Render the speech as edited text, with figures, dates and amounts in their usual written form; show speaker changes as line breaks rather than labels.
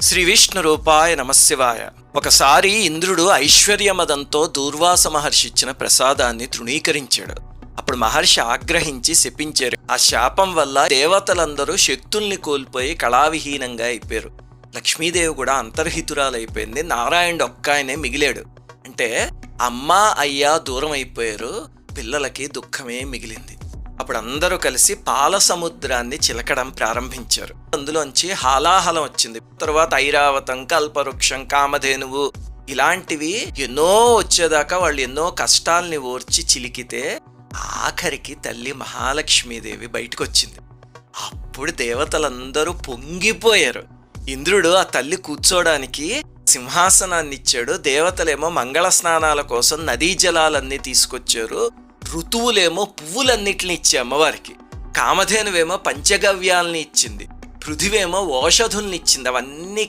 శ్రీ విష్ణు రూపాయ నమశివాయ. ఒకసారి ఇంద్రుడు ఐశ్వర్యమదంతో దూర్వాస మహర్షి ఇచ్చిన ప్రసాదాన్ని తృణీకరించాడు. అప్పుడు మహర్షి ఆగ్రహించి శపించారు. ఆ శాపం వల్ల దేవతలందరూ శక్తుల్ని కోల్పోయి కళావిహీనంగా అయిపోయారు. లక్ష్మీదేవి కూడా అంతర్హితురాలైపోయింది. నారాయణుడు ఒక్కాయనే మిగిలాడు. అంటే అమ్మా అయ్యా దూరం అయిపోయారు, పిల్లలకి దుఃఖమే మిగిలింది. అప్పుడు అందరూ కలిసి పాల సముద్రాన్ని చిలకడం ప్రారంభించారు. అందులోంచి హాలాహలం వచ్చింది. తర్వాత ఐరావతం, కల్పవృక్షం, కామధేనువు ఇలాంటివి ఎన్నో వచ్చేదాకా వాళ్ళు ఎన్నో కష్టాల్ని ఓర్చి చిలికితే ఆఖరికి తల్లి మహాలక్ష్మీదేవి బయటకు వచ్చింది. అప్పుడు దేవతలందరూ పొంగిపోయారు. ఇంద్రుడు ఆ తల్లి కూర్చోడానికి సింహాసనాన్ని ఇచ్చాడు. దేవతలేమో మంగళ స్నానాల కోసం నదీ జలాలన్నీ తీసుకొచ్చారు. ఋతువులేమో పువ్వులన్నిటిని ఇచ్చే అమ్మవారికి. కామధేనువేమో పంచగవ్యాలని ఇచ్చింది. పృథివేమో ఓషధుల్ని ఇచ్చింది. అవన్నీ